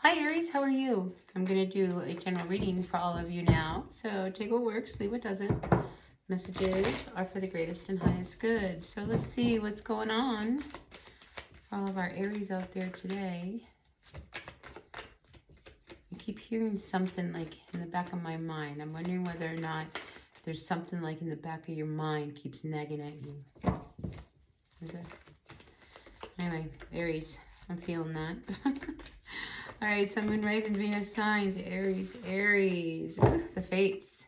Hi Aries, how are you? I'm going to do a general reading for all of you now. So take what works, leave what doesn't. Messages are for the greatest and highest good. So let's see what's going on for all of our Aries out there today. I keep hearing something like in the back of my mind. I'm wondering whether or not there's something like in the back of your mind keeps nagging at you. Is there? Anyway, Aries, I'm feeling that. All right, Sun, Moon, Rising, Venus signs, Aries, Aries, the Fates.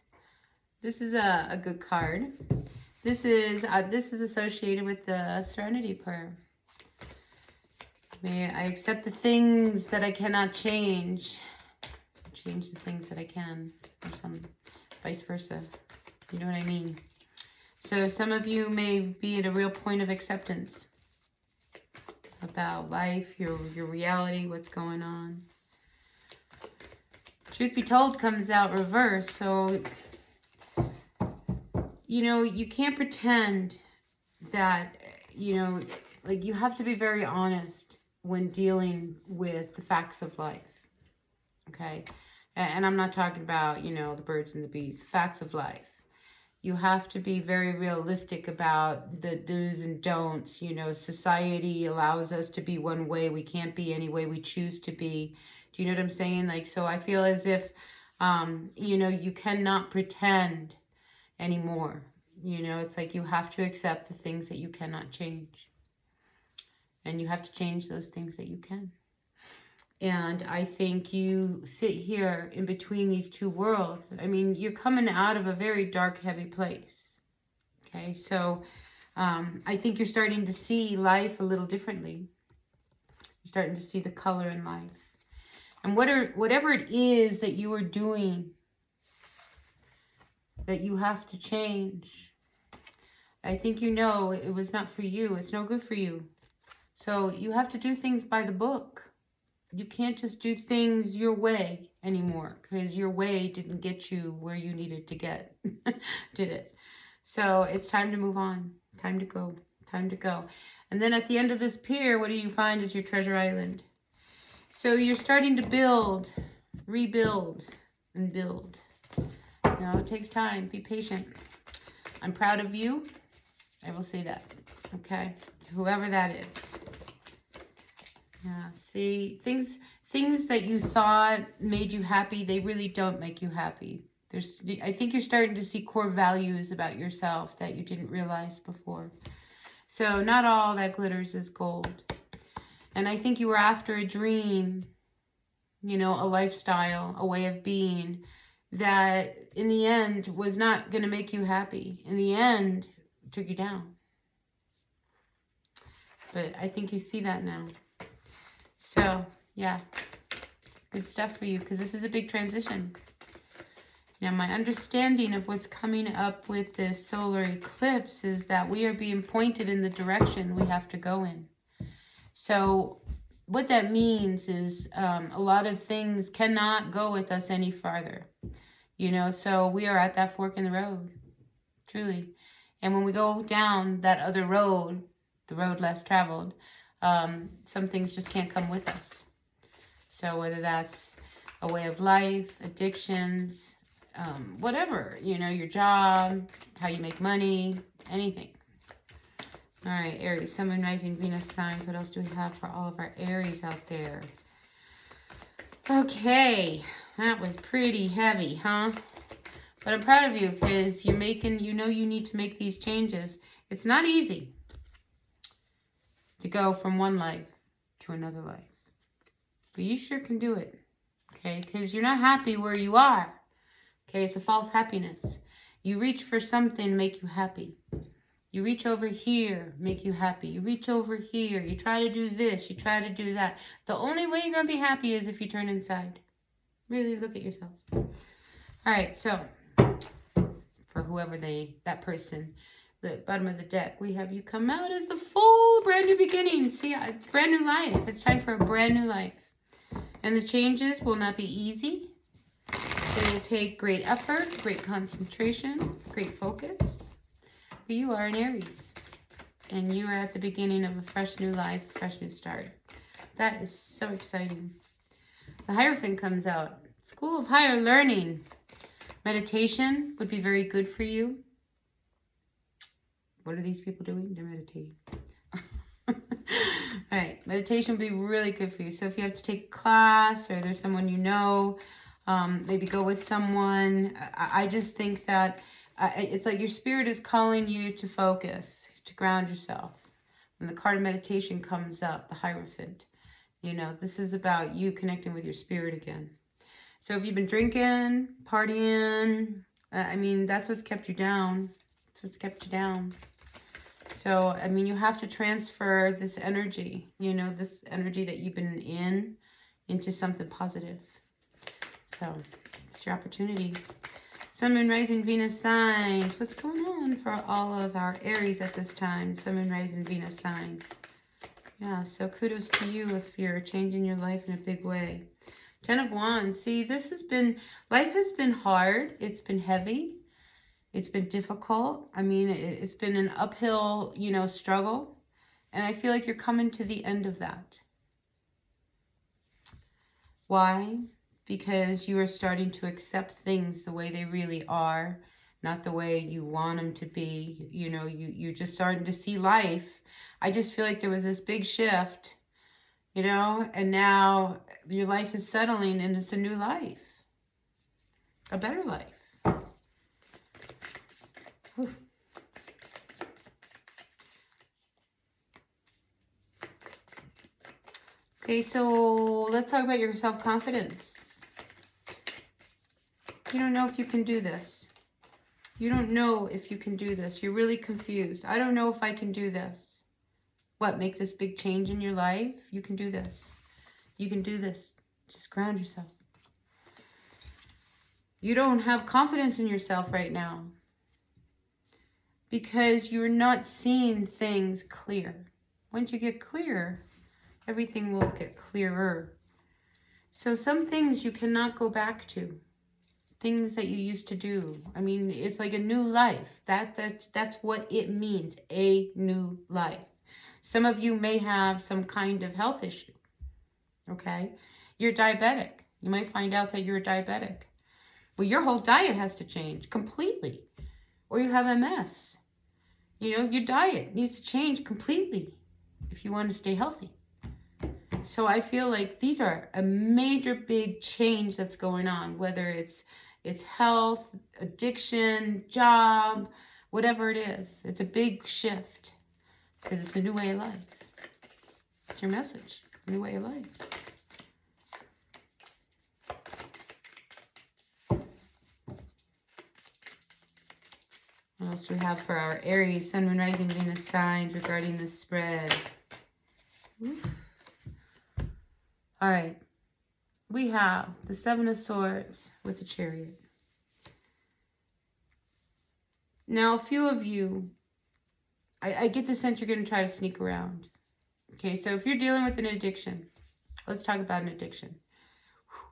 This is a good card. This is associated with the Serenity Prayer. May I accept the things that I cannot change the things that I can, or some vice versa. You know what I mean? So some of you may be at a real point of acceptance about life, your reality, what's going on. Truth be told comes out reverse. So, you can't pretend that, like you have to be very honest when dealing with the facts of life. Okay? And I'm not talking about, the birds and the bees, facts of life. You have to be very realistic about the do's and don'ts. Society allows us to be one way. We can't be any way we choose to be. Do you know what I'm saying? Like, so I feel as if, you cannot pretend anymore. It's like you have to accept the things that you cannot change. And you have to change those things that you can. And I think you sit here in between these two worlds. I mean, you're coming out of a very dark, heavy place. Okay, so I think you're starting to see life a little differently. You're starting to see the color in life. And whatever it is that you are doing that you have to change, I think it was not for you. It's no good for you. So you have to do things by the book. You can't just do things your way anymore, because your way didn't get you where you needed to get, did it? So it's time to move on. Time to go. Time to go. And then at the end of this pier, what do you find is your treasure island. So you're starting to build, rebuild, and build. It takes time. Be patient. I'm proud of you. I will say that. Okay? Whoever that is. Yeah, see, things that you thought made you happy, they really don't make you happy. I think you're starting to see core values about yourself that you didn't realize before. So not all that glitters is gold. And I think you were after a dream, a lifestyle, a way of being that in the end was not going to make you happy. In the end, it took you down. But I think you see that now. So, yeah, good stuff for you, because this is a big transition. Now, my understanding of what's coming up with this solar eclipse is that we are being pointed in the direction we have to go in. So, what that means is a lot of things cannot go with us any farther. So we are at that fork in the road, truly. And when we go down that other road, the road less traveled, some things just can't come with us. So whether that's a way of life, addictions, whatever, your job, how you make money, anything. All right, Aries, Sun, Moon, Rising, Venus signs. What else do we have for all of our Aries out there? Okay, that was pretty heavy, huh? But I'm proud of you, because you're making, you need to make these changes. It's not easy to go from one life to another life. But you sure can do it, okay? Because you're not happy where you are, okay? It's a false happiness. You reach for something, make you happy. You reach over here, make you happy. You reach over here, you try to do this, you try to do that. The only way you're going to be happy is if you turn inside. Really look at yourself. All right, so for whoever that person, the bottom of the deck, we have you come out as the full brand new beginning. See, it's brand new life. It's time for a brand new life. And the changes will not be easy. They will take great effort, great concentration, great focus. But you are an Aries. And you are at the beginning of a fresh new life, fresh new start. That is so exciting. The Hierophant comes out. School of Higher Learning. Meditation would be very good for you. What are these people doing? They're meditating. All right, meditation would be really good for you. So if you have to take a class or there's someone you know, maybe go with someone. I just think that it's like your spirit is calling you to focus, to ground yourself. When the card of meditation comes up, the Hierophant, you know, this is about you connecting with your spirit again. So if you've been drinking, partying, I mean, that's what's kept you down. That's what's kept you down. So, I mean, you have to transfer this energy, you know, this energy that you've been in into something positive. So, it's your opportunity. Sun, Moon, Rising, Venus signs. What's going on for all of our Aries at this time? Sun, Moon, Rising, Venus signs. Yeah, so kudos to you if you're changing your life in a big way. 10 of Wands. See, this has been, life has been hard. It's been heavy. It's been difficult. I mean, it's been an uphill, you know, struggle. And I feel like you're coming to the end of that. Why? Because you are starting to accept things the way they really are, not the way you want them to be. You know, you're just starting to see life. I just feel like there was this big shift, you know, and now your life is settling and it's a new life, a better life. Whew. Okay, so let's talk about your self-confidence. You don't know if you can do this. You don't know if you can do this. You're really confused. I don't know if I can do this. What, make this big change in your life? You can do this. You can do this. Just ground yourself. You don't have confidence in yourself right now because you're not seeing things clear. Once you get clear, everything will get clearer. So some things you cannot go back to. Things that you used to do. I mean, it's like a new life. That's what it means, a new life. Some of you may have some kind of health issue, okay? You're diabetic. You might find out that you're a diabetic. Well, your whole diet has to change completely. Or you have MS. You know, your diet needs to change completely if you want to stay healthy. So I feel like these are a major big change that's going on, whether it's health, addiction, job, whatever it is. It's a big shift because it's a new way of life. It's your message, new way of life. What else do we have for our Aries, Sun, Moon, Rising, Venus signs regarding this spread? Oof. All right. We have the Seven of Swords with the Chariot. Now, a few of you, I get the sense you're going to try to sneak around. Okay, so if you're dealing with an addiction, let's talk about an addiction.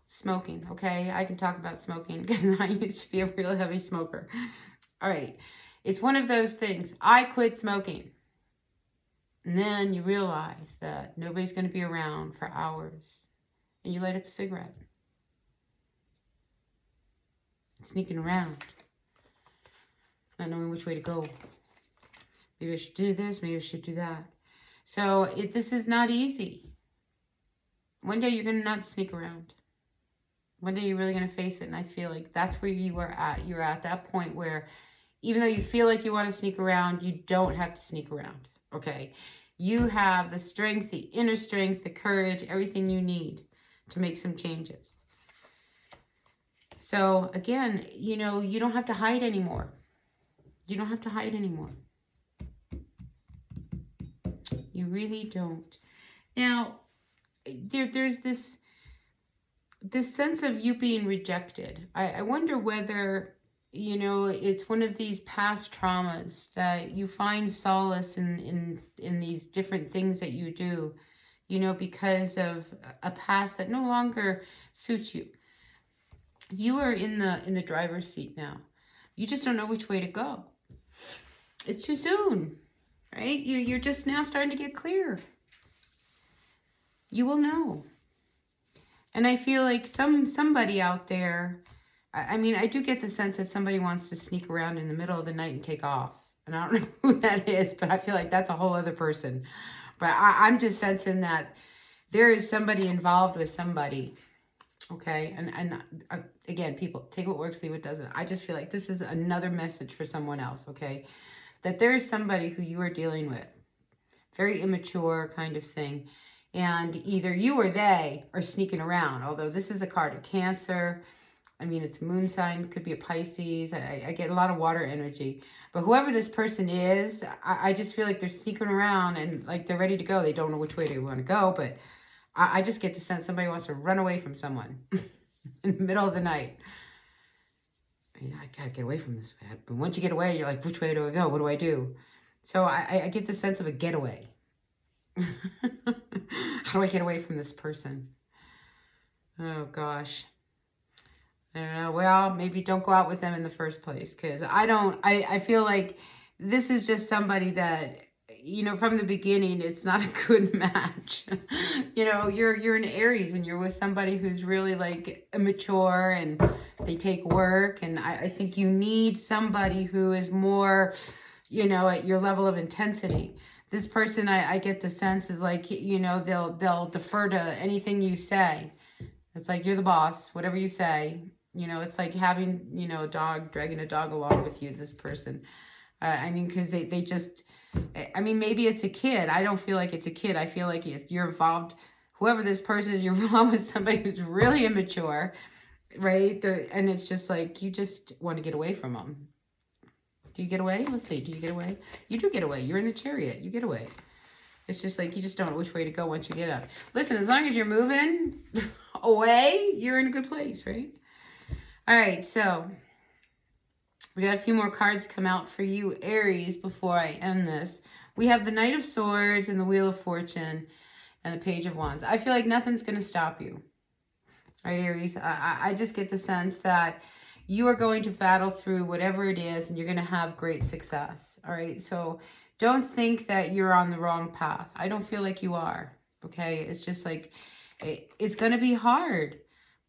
Smoking, okay? I can talk about smoking because I used to be a real heavy smoker. All right, it's one of those things. I quit smoking. And then you realize that nobody's going to be around for hours. And you light up a cigarette. Sneaking around. Not knowing which way to go. Maybe I should do this, maybe I should do that. So this is not easy. One day you're going to not sneak around. One day you're really going to face it. And I feel like that's where you are at. You're at that point where even though you feel like you want to sneak around, you don't have to sneak around. Okay? You have the strength, the inner strength, the courage, everything you need to make some changes. So again, you know, you don't have to hide anymore. You don't have to hide anymore. You really don't. Now, there's this sense of you being rejected. I wonder whether, you know, it's one of these past traumas that you find solace in these different things that you do, you know, because of a past that no longer suits you. You are in the driver's seat now. You just don't know which way to go. It's too soon, right? You're just now starting to get clear. You will know. And I feel like somebody out there, I mean, I do get the sense that somebody wants to sneak around in the middle of the night and take off. And I don't know who that is, but I feel like that's a whole other person. But I'm just sensing that there is somebody involved with somebody. Okay. And again, people, take what works, leave what doesn't. I just feel like this is another message for someone else. Okay. That there is somebody who you are dealing with. Very immature kind of thing. And either you or they are sneaking around. Although this is a card of Cancer. I mean, it's moon sign, could be a Pisces. I get a lot of water energy. But whoever this person is, I just feel like they're sneaking around and like they're ready to go. They don't know which way they want to go. But I just get the sense somebody wants to run away from someone in the middle of the night. Yeah, I got to get away from this. But once you get away, you're like, which way do I go? What do I do? So I get the sense of a getaway. How do I get away from this person? Oh, gosh. I don't know. Well, maybe don't go out with them in the first place. Because I feel like this is just somebody that, you know, from the beginning, it's not a good match. You know, you're an Aries and you're with somebody who's really like immature and they take work. And I think you need somebody who is more, you know, at your level of intensity. This person, I get the sense is like, you know, they'll defer to anything you say. It's like, you're the boss, whatever you say. You know, it's like having, you know, a dog, dragging a dog along with you, this person. I mean, because they just, I mean, maybe it's a kid. I don't feel like it's a kid. I feel like you're involved, whoever this person is, you're involved with somebody who's really immature, right? And it's just like, you just want to get away from them. Do you get away? Let's see. Do you get away? You do get away. You're in a chariot. You get away. It's just like you just don't know which way to go once you get up. Listen, as long as you're moving away, you're in a good place, right? All right, so we got a few more cards come out for you, Aries, before I end this. We have the Knight of Swords and the Wheel of Fortune and the Page of Wands. I feel like nothing's going to stop you. All right, Aries? I just get the sense that you are going to battle through whatever it is and you're going to have great success. All right, so don't think that you're on the wrong path. I don't feel like you are, okay? It's just like, it's going to be hard.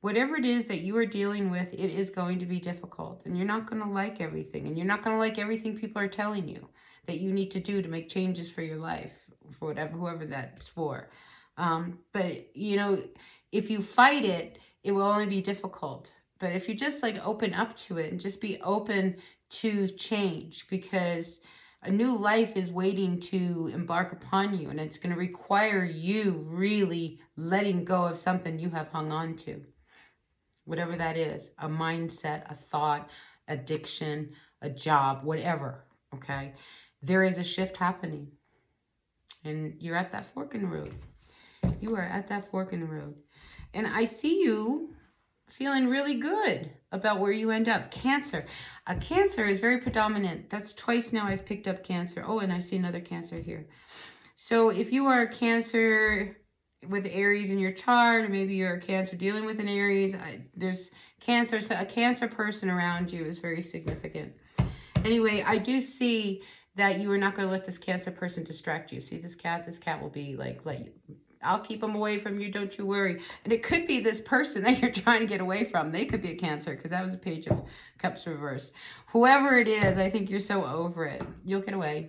Whatever it is that you are dealing with, it is going to be difficult. And you're not going to like everything. And you're not going to like everything people are telling you that you need to do to make changes for your life, for whatever, whoever that's for. But, you know, if you fight it, it will only be difficult. But if you just like open up to it and just be open to change, because a new life is waiting to embark upon you. And it's going to require you really letting go of something you have hung on to. Whatever that is, a mindset, a thought, addiction, a job, whatever, okay? There is a shift happening. And you're at that fork in the road. You are at that fork in the road. And I see you feeling really good about where you end up. Cancer. Cancer is very predominant. That's twice now I've picked up Cancer. Oh, and I see another Cancer here. So if you are a Cancer with Aries in your chart, or maybe you're a Cancer dealing with an Aries, there's Cancer, so a Cancer person around you is very significant. Anyway, I do see that you are not going to let this Cancer person distract you. See this cat will be like, I'll keep them away from you, don't you worry. And it could be this person that you're trying to get away from. They could be a Cancer, because that was a Page of Cups reversed. Whoever it is, I think you're so over it. You'll get away.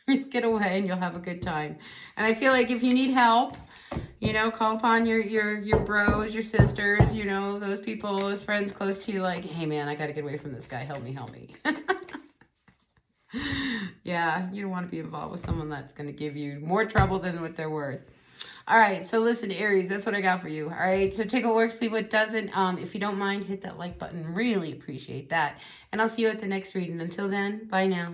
You'll get away and you'll have a good time. And I feel like if you need help, you know, call upon your bros, your sisters, you know, those people, those friends close to you, like, hey man, I got to get away from this guy. Help me, help me. Yeah, you don't want to be involved with someone that's going to give you more trouble than what they're worth. All right, so listen, Aries, that's what I got for you. All right, so take what works, leave what doesn't. If you don't mind, hit that like button. Really appreciate that. And I'll see you at the next reading. Until then, bye now.